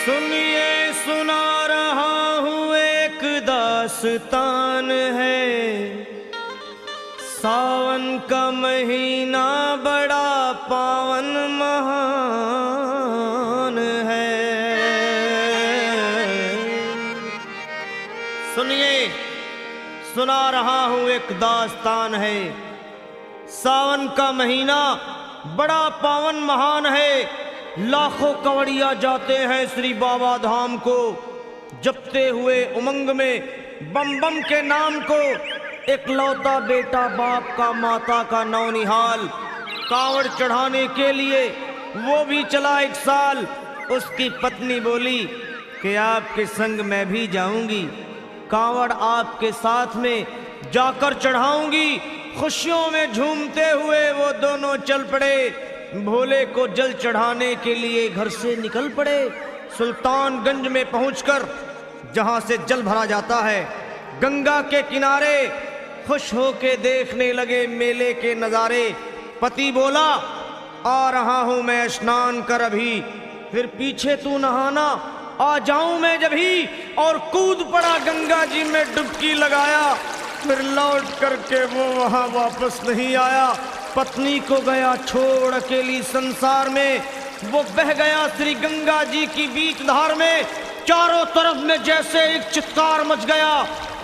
सुनिए सुना रहा हूँ एक दास्तान है। सावन का महीना बड़ा पावन महान है। सुनिए सुना रहा हूँ एक दास्तान है। सावन का महीना बड़ा पावन महान है। लाखों कवड़िया जाते हैं श्री बाबा धाम को, जपते हुए उमंग में बम बम के नाम को। एक लौता बेटा बाप का माता का नौनिहाल, कांवड़ चढ़ाने के लिए वो भी चला एक साल। उसकी पत्नी बोली कि आपके संग मैं भी जाऊंगी, कांवड़ आपके साथ में जाकर चढ़ाऊंगी। खुशियों में झूमते हुए वो दोनों चल पड़े। भोले को जल चढ़ाने के लिए घर से निकल पड़े। सुल्तानगंज में पहुंचकर जहां से जल भरा जाता है, गंगा के किनारे खुश होके देखने लगे मेले के नजारे। पति बोला आ रहा हूं मैं स्नान कर अभी, फिर पीछे तू नहाना आ जाऊं मैं जभी। और कूद पड़ा गंगा जी में डुबकी लगाया। फिर लौट करके वो वहां वापस नहीं आया। पत्नी को गया छोड़ अकेली संसार में। वो बह गया श्री गंगा जी की बीच धार में। चारों तरफ में जैसे एक चित्कार मच गया,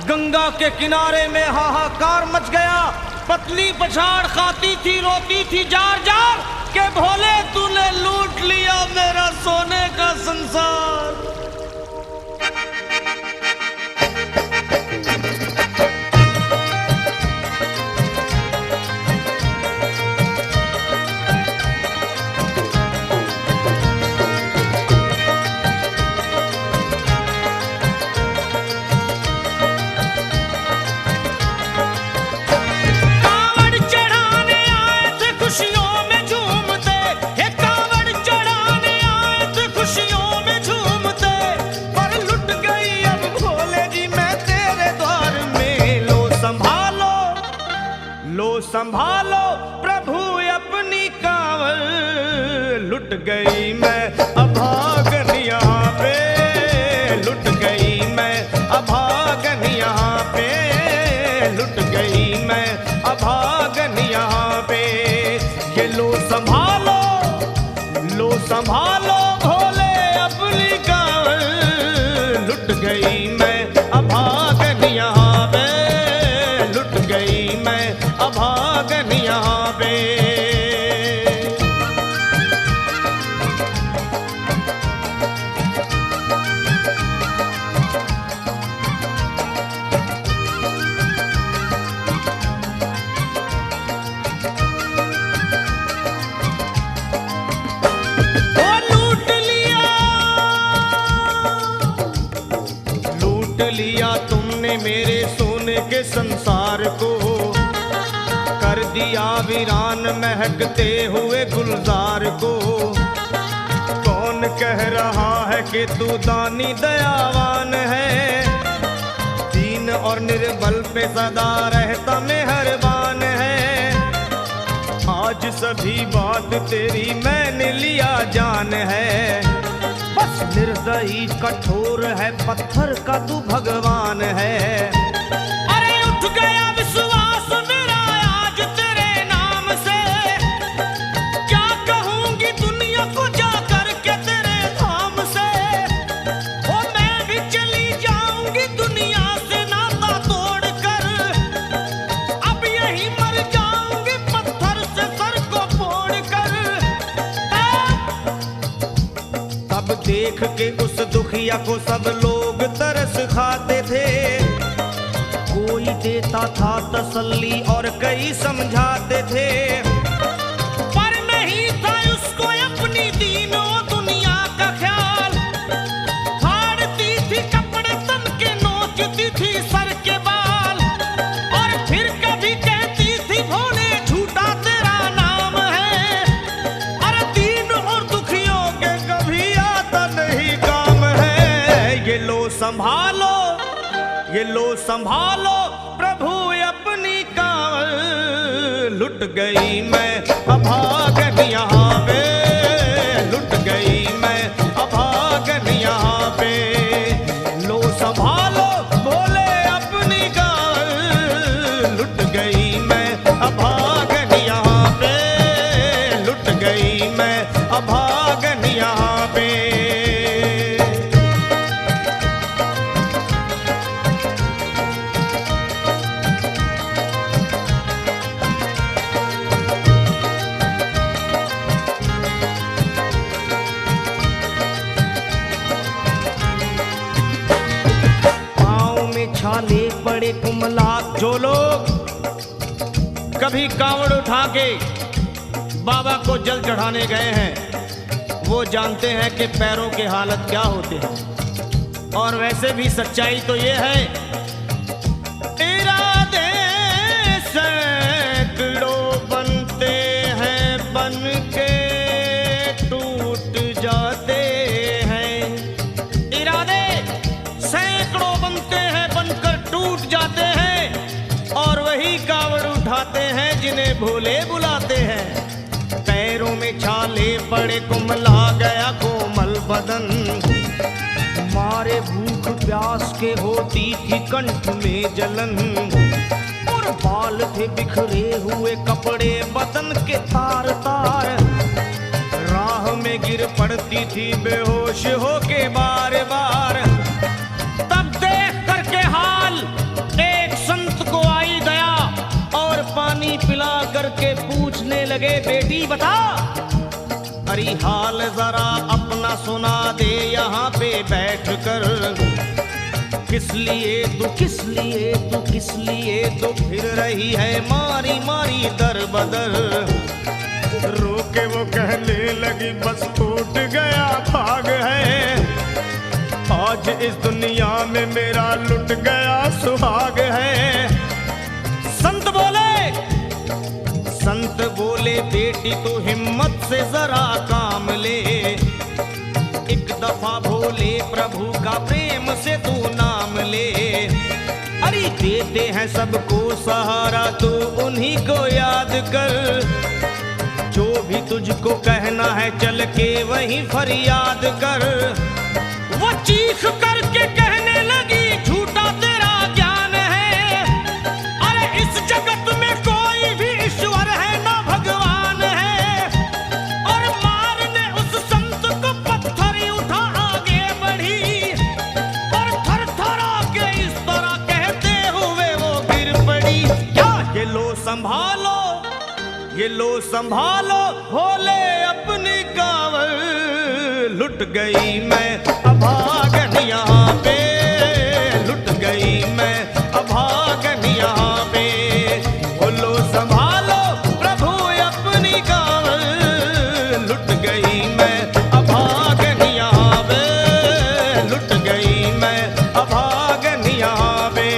गंगा के किनारे में हाहाकार मच गया। पत्नी पछाड़ खाती थी, रोती थी जार जार के भोले तूने लूट लिया मेरा सोने का संसार। संभालो प्रभु अपनी कांवड़, लुट गई मैं अभागन यहाँ पे, लुट गई मैं अभागन यहाँ पे, लुट गई मैं अभागन यहाँ पे। ये लो संभालो भोले अपनी कांवड़, लुट गई मैं अभागन यहाँ पे, लुट गई मैं अभागन यहाँ पे। लूट लिया तुमने मेरे सोने के संसार को, कर दिया वीरान महकते हुए गुलजार को। कौन कह रहा है कि तू दानी दयावान है, दीन और निर्बल पे सदा रहता मेहरबान है। आज सभी बात तेरी मैंने लिया जान है, बस निर्दयी कठोर है पत्थर का तू भगवान है। अरे उठ गया विश्वास मेरा आज तेरे नाम से, क्या कहूंगी दुनिया को जाकर के तेरे धाम से। ओ मैं भी चली जाऊंगी दुनिया से नाता तोड़कर, अब यही मर जाऊंगी पत्थर से सर को फोड़कर। तब देख के उस दुखिया को सब लोग तरस खाते थे, कोई देता था तसल्ली और कई समझाते थे। पर नहीं था उसको अपनी दीनों दुनिया का ख्याल, फाड़ती थी कपड़े तन के, नोचती थी सर के बाल। और फिर कभी कहती थी भोले झूठा तेरा नाम है, अरे दीन और दुखियों के कभी आता नहीं काम है। ये लो संभालो प्रभु अपनी कांवड़, लुट गई मैं अभागन यहाँ पे, लुट गई मैं अभागन यहाँ पे। लो संभालो बोले अपनी कावड़, लुट गई मैं अभागन यहाँ पे, लुट गई मैं अभागन यहाँ पे। छाले पड़े कुमलात, जो लोग कभी कांवड़ उठा के बाबा को जल चढ़ाने गए हैं वो जानते हैं कि पैरों के हालत क्या होते हैं। और वैसे भी सच्चाई तो ये है, इरादे सैकड़ों बनते हैं बन के टूट जाते हैं। इरादे सैकड़ों बनते हैं बनकर टूट जाते हैं, और वही कावड़ उठाते हैं जिन्हें भोले बुलाते हैं। पैरों में छाले पड़े कुमला गया कोमल बदन, मारे भूख प्यास के होती थी कंठ में जलन। और बाल थे बिखरे हुए कपड़े बदन के तार तार, राह में गिर पड़ती थी बेहोश होके बार बार। तब देख करके हाल एक संत को आई दया, और पानी पिला करके पूछने लगे बेटी बता, अरे हाल जरा अपना सुना दे यहाँ पे बैठ कर। किस लिए तू किस लिए तू किस लिए तो फिर रही है मारी मारी दर बदर। रोके वो कहने लगी बस टूट गया भाग है, आज इस दुनिया में मेरा लुट गया सुहाग है। संत बोले बेटी तू हिम्मत से जरा काम ले, एक दफा भोले प्रभु का प्रेम से तू नाम ले। अरे देते हैं सबको सहारा तू उन्हीं को याद कर, जो भी तुझको कहना है चल के वहीं फरियाद कर। वो चीख करके कहने लगी झूठा तेरा ज्ञान है, अरे इस जगत में कोई भी ईश्वर है ना भगवान है। और मारने उस संत को पत्थर उठा आगे बढ़ी, और थर थर के इस तरह कहते हुए वो गिर पड़ी। क्या ये लो संभालो, ये लो संभालो भोले अपनी कावड़, लुट गई मैं अभागन यहाँ पे, लुट गई मैं अभागन यहाँ पे। बोलो संभालो प्रभु अपनी कावड़, लुट गई मैं अभागन यहाँ पे, लुट गई मैं अभागन यहाँ पे।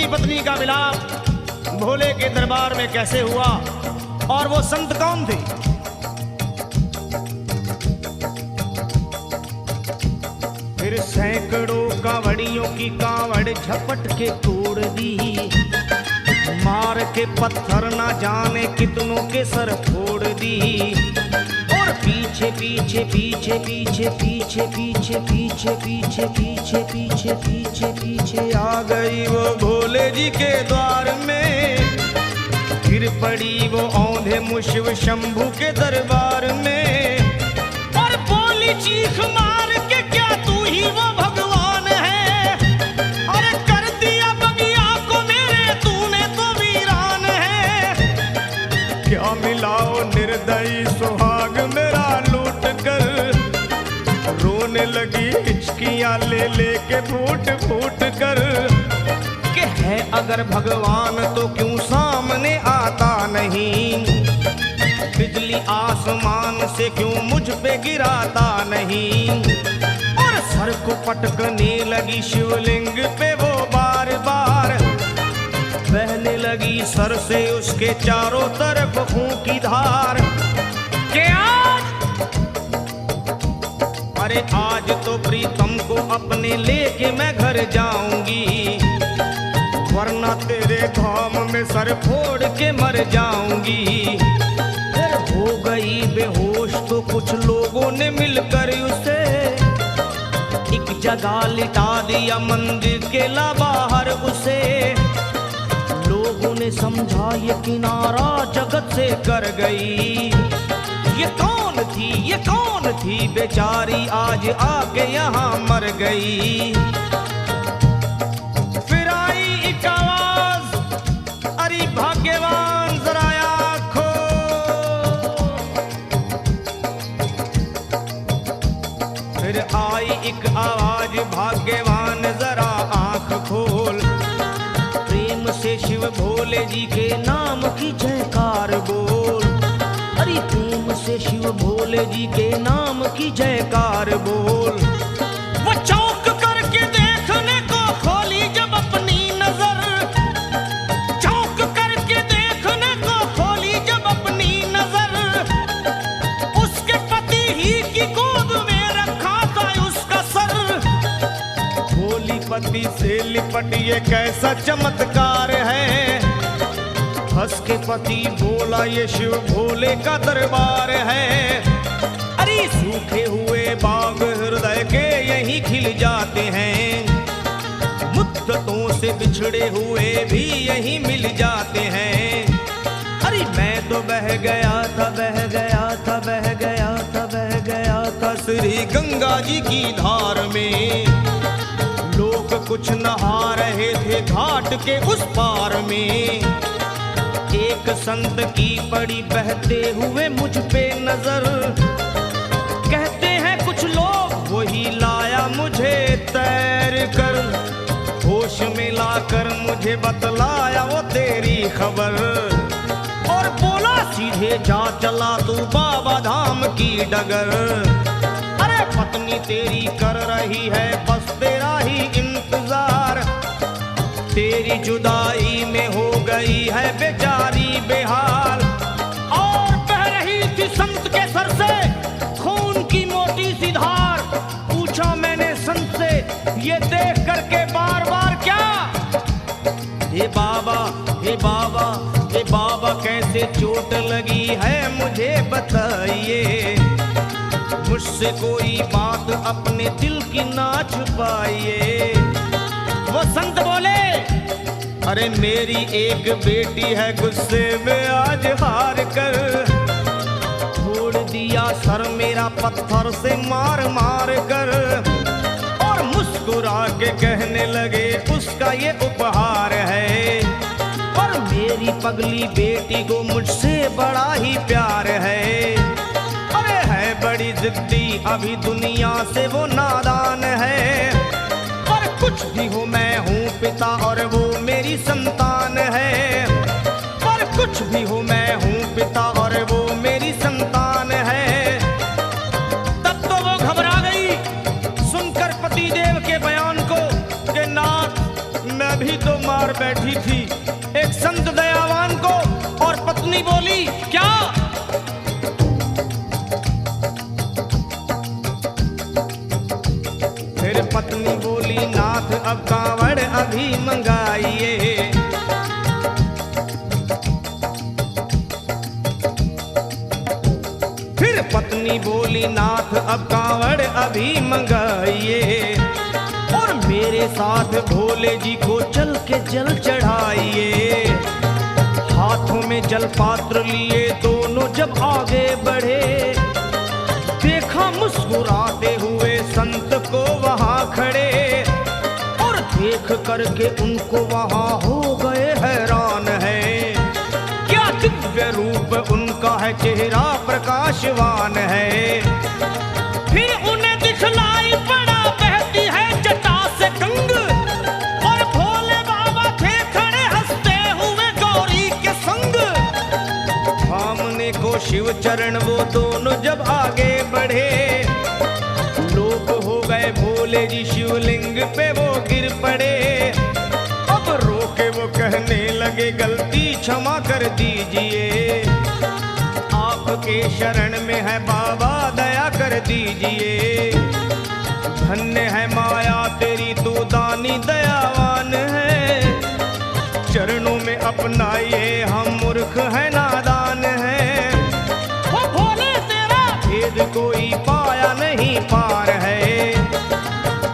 पत्नी का मिलाप भोले के दरबार में कैसे हुआ और वो संत कौन थे? फिर सैकड़ों कांवड़ियों की कांवड़ झपट के तोड़ दी, मार के पत्थर ना जाने कितनों के सर फोड़ दी। और पीछे पीछे पीछे पीछे पीछे पीछे पीछे पीछे पीछे पीछे पीछे पीछे आ गई वो भोले जी के द्वार में। गिर पड़ी वो औंधे मुशिव शंभू के दरबार में, और बोली चीख मार के क्या तू ही वो भगवान है? अरे कर दिया बगिया को मेरे तूने तो वीरान है। क्या मिलाओ निर्दयी सुहाग मेरा लूट कर, रोने लगी हिचकियां ले लेके फूट फूट कर। के है अगर भगवान तो क्यों सामने आता नहीं, बिजली आसमान से क्यों मुझ पे गिराता नहीं। और सर को पटकने लगी शिवलिंग पे वो बार बार, बहने लगी सर से उसके चारों तरफ खून की धार। के अरे आज तो प्रीतम को अपने लेके मैं घर जाऊंगी, वरना तेरे धाम में सर फोड़ के मर जाऊंगी। फिर हो गई बेहोश तो कुछ लोगों ने मिलकर उसे एक जगह लिटा दिया मंदिर के ला बाहर उसे। लोगों ने समझा ये किनारा जगत से कर गई, ये कौन थी, ये कौन थी बेचारी आज आके यहाँ मर गई। फिर आई एक आवाज, अरे भाग्यवान जरा आँखो। फिर आई एक आवाज, भाग्यवान जरा आँख खोल, प्रेम से शिव भोले जी के नाम की जयकार बोल। अरे प्रेम से शिव भोले जी के नाम की जयकार बोल। वो चौंक करके देखने को खोली जब अपनी नजर, चौंक करके देखने को खोली जब अपनी नजर, उसके पति ही की गोद में रखा था उसका सर। भोली पति से लिपट ये कैसा चमत्कार है, हंस के पति बोला ये शिव भोले का दरबार है। अरे सूखे हुए बाग हृदय के यहीं खिल जाते हैं, मुद्दतों से बिछड़े हुए भी यहीं मिल जाते हैं। अरे मैं तो बह गया था, बह गया था, बह गया था, बह गया था श्री गंगा जी की धार में। लोग कुछ नहा रहे थे घाट के उस पार में। एक संत की पड़ी बहते हुए मुझ पे नजर, कहते हैं कुछ लोग वही लाया मुझे तैर कर, होश में लाकर मुझे बतलाया वो तेरी खबर। और बोला सीधे जा चला तू बाबा धाम की डगर। अरे पत्नी तेरी कर रही है बस तेरा ही इंतजार, तेरी जुदाई में हो गई है बेचारी बेहाल। और बह रही थी संत के सर से खून की मोटी सी धार। पूछा मैंने संत से ये देख करके बार बार क्या, हे बाबा, हे बाबा, हे बाबा कैसे चोट लगी है मुझे बताइए, मुझसे कोई बात अपने दिल की ना छुपाइए। वो संत बोले अरे मेरी एक बेटी है गुस्से में आज हार कर, छोड़ दिया सर मेरा पत्थर से मार मार कर। और मुस्कुरा के कहने लगे उसका ये उपहार है, और मेरी पगली बेटी को मुझसे बड़ा ही प्यार है। अरे है बड़ी जिद्दी अभी दुनिया से वो नादान है, कुछ भी हो मैं हूँ पिता और वो मेरी संतान है। पर कुछ भी हो मैं हूँ पिता और वो मेरी संतान है। तब तो वो घबरा गई सुनकर पति देव के बयान को कि नाथ मैं भी तो मार बैठी थी एक संत दयावान को। और पत्नी बोली क्या, फिर पत्नी बोली नाथ अब कांवड़ अभी मंगाइए। फिर पत्नी बोली नाथ अब कांवड़ अभी मंगाइए, और मेरे साथ भोले जी को चल के जल चढ़ाइए। हाथों में जल पात्र लिए दोनों जब आगे बढ़े, देखा मुस्कुराते हुए संत को वहां खड़े, और देख करके उनको वहां हो गए हैरान है। क्या दिव्य रूप उनका है, चेहरा प्रकाशवान है। फिर उन्हें दिखलाई पड़ा बहती है जटा से गंग, और भोले बाबा थे पावे को शिव चरण वो दोनों जब आगे बढ़े, लोग हो गए भोले जी शिवलिंग पे वो गिर पड़े। अब रोके वो कहने लगे गलती क्षमा कर दीजिए, आपके शरण में है बाबा दया कर दीजिए। धन्य है माया तेरी तू दानी दयावान है, चरणों में अपनाइए हम मूर्ख है नादान है। वो भोले तेरा भेद कोई पाया नहीं पार है,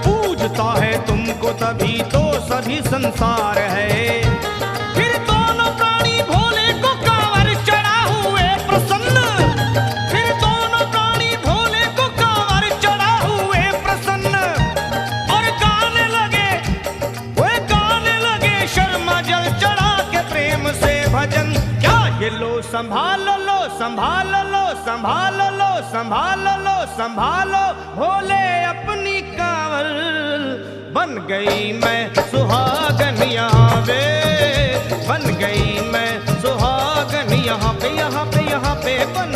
पूजता है तुमको तभी तो सभी संसार है। फिर दोनों प्राणी भोले को कांवर चढ़ा हुए प्रसन्न, फिर दोनों प्राणी भोले को कांवर चढ़ा हुए प्रसन्न, और गाने लगे शर्मा जल चढ़ा के प्रेम से भजन। क्या ये लो संभाल लो संभाल लो संभाल लो संभाल लो संभालो भोले अपनी कांवर, बन गई मैं सुहागन यहाँ पे, बन गई मैं सुहागन यहाँ पे बन